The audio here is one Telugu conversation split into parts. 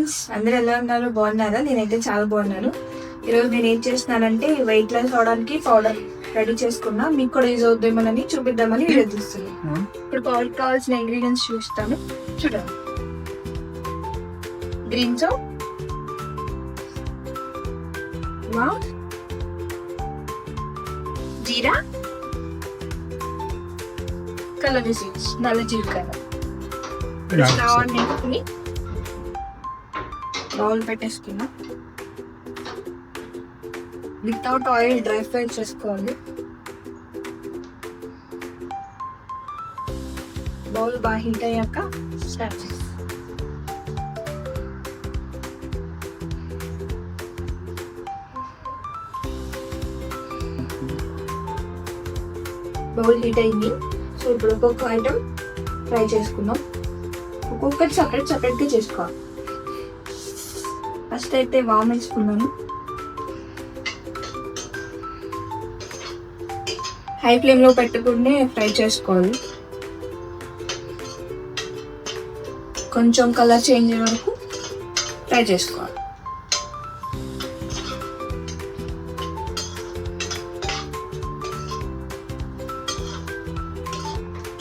ఫ్రెండ్స్, అందరూ ఎలా ఉన్నారు? బాగున్నారా? నేనైతే చాలా బాగున్నాను. ఈరోజు నేను ఏం చేస్తున్నానంటే వెయిట్ లాస్ అవడానికి పౌడర్ రెడీ చేసుకున్నా. మీకు కూడా యూజ్ అవుద్దామని చూపిద్దామని వీడియో తీస్తున్నాను. ఇప్పుడు పౌడర్ కావాల్సిన ఇంగ్రీడియంట్స్ చూస్తాను, చూడండి. గ్రీన్ సోప్, జీరా, కలర్ సీడ్స్, నల్ల జీలకర్ర. నింపుకుని బౌల్ పెట్టేసుకున్నా. వితౌట్ ఆయిల్ డ్రై ఫ్రై చేసుకోవాలి. బౌల్ బాగా హీట్ అయ్యాక స్టార్ట్ చేస్తాం. బౌల్ హీట్ అయింది. సో ఇప్పుడు ఒక్కొక్క ఐటమ్ ఫ్రై చేసుకున్నాం. ఒక్కొక్కటి సపరేట్గా చేసుకోవాలి. ఫస్ట్ అయితే వామ్ వేసుకున్నాను. హై ఫ్లేమ్లో పెట్టుకుంటే ఫ్రై చేసుకోవాలి. కొంచెం కలర్ చేంజ్ అయ్యే వరకు ఫ్రై చేసుకోవాలి.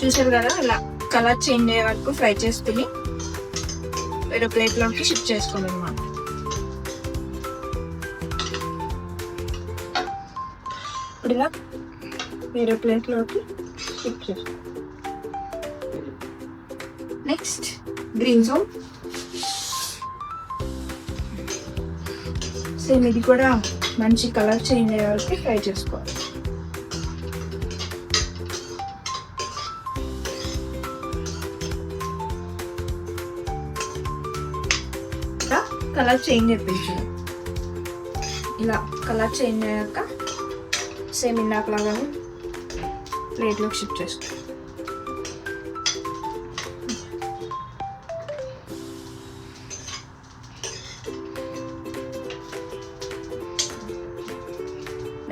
చూసారు కదా, అలా కలర్ చేంజ్ అయ్యే వరకు ఫ్రై చేసుకుని వేరే ప్లేట్లోకి షిఫ్ట్ చేసుకోవాలి అన్నమాట. ఇప్పుడు ఇలా వేరే ప్లేట్లోకి షిఫ్ట్ చేసుకోవాలి. Next green soap. సేమ్ ఇది కూడా మంచి కలర్ చేంజ్ అయ్యే వరకు ఫ్రై చేసుకోవాలి. కలర్ చేంజ్ అయిపోయింది. ఇలా కలర్ చేంజ్ అయ్యాక సేమ్ ఇందాకలాగా ప్లేట్లోకి షిఫ్ట్ చేసుకో.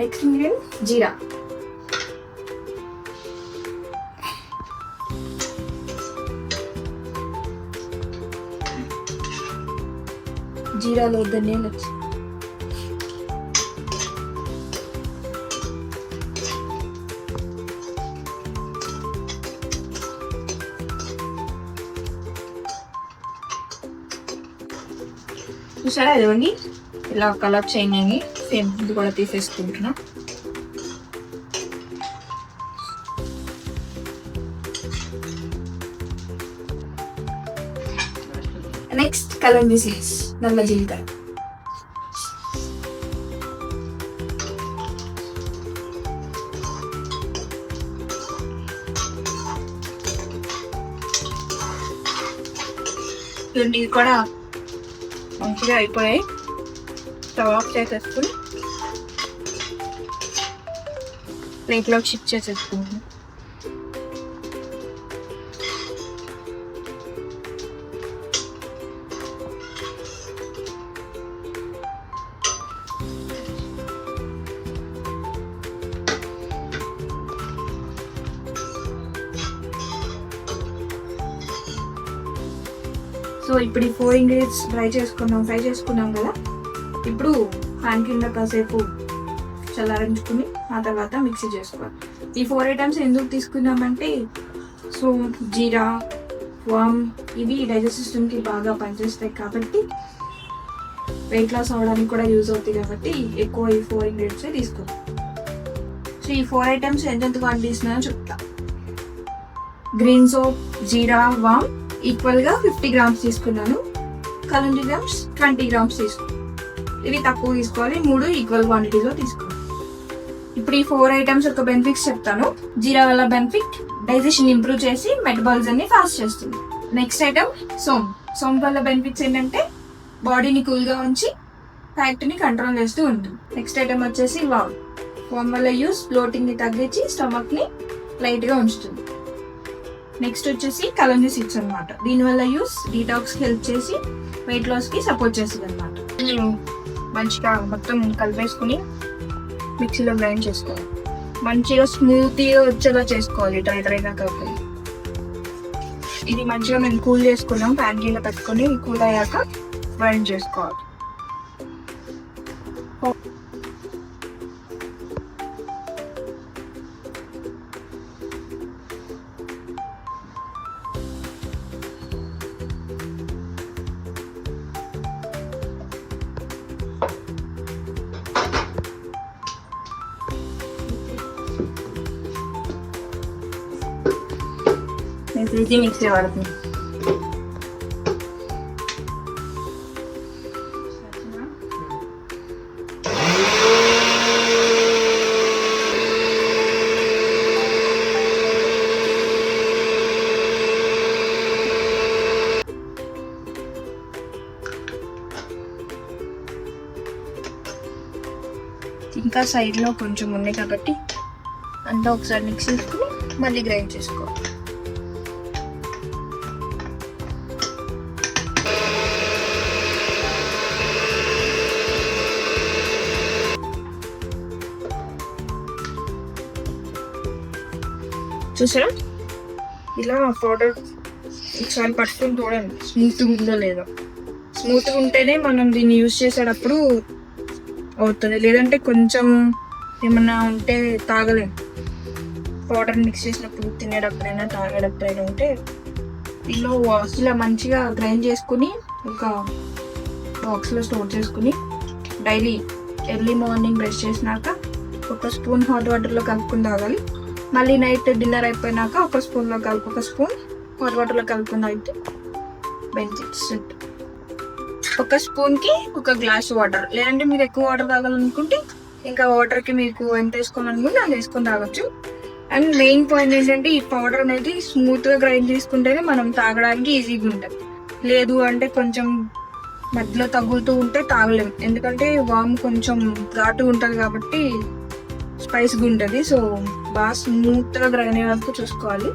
నెక్స్ట్ ఇంగ్రీడియంట్ జీరా. జీరాలో ధనియాలు వచ్చి చూసారా, ఇదిగోండి ఇలా కలర్ చేంజ్ అయ్యి సేమ్ ఇది కూడా తీసేసుకుంటున్నా. నెక్స్ట్ కలర్ సీడ్స్, నల్ల జీలకర్ర. ఇది కూడా మంచిగా అయిపోయాయి. స్టవ్ ఆఫ్ చేసేసుకుని ప్లేట్లోకి షిఫ్ట్ చేసేసుకుంటాం. సో ఇప్పుడు ఈ 4 ఇంగ్రీడియంట్స్ ఫ్రై చేసుకున్నాం కదా. ఇప్పుడు ప్యాన్ కింద కాసేపు చల్లారించుకుని ఆ తర్వాత మిక్సీ చేసుకోవాలి. ఈ 4 ఐటమ్స్ ఎందుకు తీసుకున్నామంటే, సో జీరా, వామ్ ఇవి డైజెస్ట్ సిస్టమ్కి బాగా పనిచేస్తాయి కాబట్టి, వెయిట్ లాస్ అవడానికి కూడా యూజ్ అవుతాయి కాబట్టి ఎక్కువ ఈ 4 ఇంగ్రీడియంట్సే తీసుకున్నాం. సో ఈ 4 ఐటమ్స్ ఎంత క్వాంటిటీ తీసుకున్నానో చెప్తా. గ్రీన్ సోప్, జీరా, వామ్ ఈక్వల్గా 50 grams తీసుకున్నాను. కలంజీ గ్రామ్స్ 20 grams తీసుకున్నాను. ఇవి తక్కువ తీసుకోవాలి, 3 ఈక్వల్ క్వాంటిటీలో తీసుకోవాలి. ఇప్పుడు ఈ 4 ఐటమ్స్ యొక్క బెనిఫిట్స్ చెప్తాను. జీరా వల్ల బెనిఫిట్ డైజెషన్ ఇంప్రూవ్ చేసి మెటబాలిజం ని ఫాస్ట్ చేస్తుంది. నెక్స్ట్ ఐటమ్ సోంపు వల్ల బెనిఫిట్స్ ఏంటంటే బాడీని కూల్గా ఉంచి ఫ్యాక్ట్ని కంట్రోల్ చేస్తూ ఉంటుంది. నెక్స్ట్ ఐటమ్ వచ్చేసి వామ్ వల్ల యూస్ బ్లోటింగ్ ని తగ్గించి స్టమక్ ని లైట్ గా ఉంచుతుంది. నెక్స్ట్ వచ్చేసి కలంజీ సీడ్స్ అనమాట. దీనివల్ల యూస్ డీటాక్స్ హెల్ప్ చేసి వెయిట్ లాస్ కి సపోర్ట్ చేస్తుంది అనమాట. మంచిగా మొత్తం కలిపేసుకుని మిక్సీలో గ్రైండ్ చేసుకోవాలి. మంచిగా స్మూత్గా వచ్చేలా చేసుకోవాలి, డ్రైగా కాకుండా. ఇది మంచిగా మేము కూల్ చేసుకున్నాం, ప్యాన్ కింద పెట్టుకుని కూల్ అయ్యాక గ్రైండ్ చేసుకోవాలి. ఇది మిక్సీ వాడుతుంది. ఇంకా సైడ్లో కొంచెం ఉన్నాయి కాబట్టి అంతా ఒకసారి మిక్స్ చేసుకుని మళ్ళీ గ్రైండ్ చేసుకోవాలి. చూసారా ఇలా పౌడర్ ఒకసారి పట్టుకుని చూడండి స్మూత్గా ఉందో లేదో. స్మూత్గా ఉంటేనే మనం దీన్ని యూజ్ చేసేటప్పుడు అవుతుంది, లేదంటే కొంచెం ఏమన్నా ఉంటే తాగలేము. పౌడర్ మిక్స్ చేసినప్పుడు తినేటప్పుడైనా తాగేటప్పుడైనా ఉంటే ఇలా మంచిగా గ్రైండ్ చేసుకుని ఒక బాక్స్లో స్టోర్ చేసుకుని డైలీ ఎర్లీ మార్నింగ్ బ్రష్ చేసినాక ఒక స్పూన్ హాట్ వాటర్లో కలుపుకుని తాగాలి. మళ్ళీ నైట్ డిన్నర్ అయిపోయినాక ఒక స్పూన్ హాట్ వాటర్లో కలుపుకుని తాగితే బెనిఫిట్స్. ఒక స్పూన్కి ఒక గ్లాస్ వాటర్, లేదంటే మీరు ఎక్కువ వాటర్ తాగాలనుకుంటే ఇంకా వాటర్కి మీకు ఎంత వేసుకోవాలనుకుంటే అది వేసుకొని తాగొచ్చు. అండ్ మెయిన్ పాయింట్ ఏంటంటే ఈ పౌడర్ అనేది స్మూత్గా గ్రైండ్ చేసుకుంటేనే మనం తాగడానికి ఈజీగా ఉంటుంది. లేదు అంటే కొంచెం మధ్యలో తగులుతూ ఉంటే తాగలేము, ఎందుకంటే వామ్ కొంచెం ఘాటు ఉంటుంది కాబట్టి స్పైస్గా ఉంటుంది. సో బాగా స్మూత్గా గ్రైండ్ అయ్యే వరకు చూసుకోవాలి.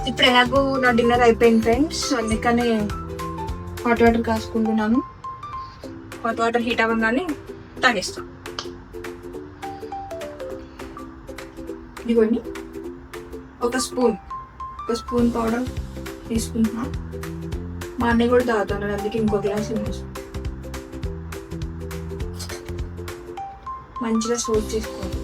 ఇప్పుడు ఎలాగో నా డిన్నర్ అయిపోయింది ఫ్రెండ్స్, అందుకనే హాట్ వాటర్ కాసుకుంటున్నాను. హాట్ వాటర్ హీట్ అవ్వగానే తాగేస్తాం. ఇదిగోండి ఒక స్పూన్ పౌడర్ తీసుకుంటున్నా. మా అన్నయ్య కూడా తాగుతున్నాడు, అందుకే ఇంకో గ్లాస్ మంచిగా స్టోర్ చేసుకోవాలి.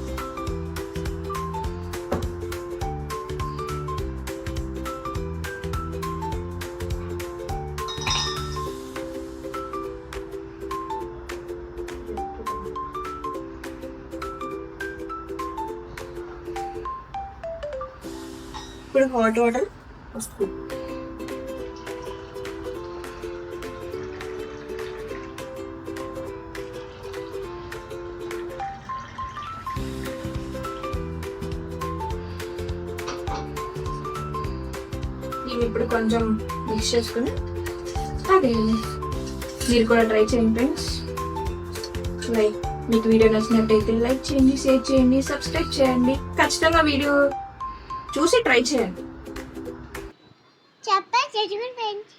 ఇప్పుడు హాట్ వాటర్ వస్తుంది. ఇవి ఇప్పుడు కొంచెం మిక్స్ చేసుకుని అదే మీరు కూడా ట్రై చేయండి ఫ్రెండ్స్. మీకు వీడియో నచ్చినట్టయితే లైక్ చేయండి, షేర్ చేయండి, సబ్స్క్రైబ్ చేయండి. ఖచ్చితంగా వీడియో చూసి ట్రై చేయండి. చెప్పండి ఫ్రెండ్స్.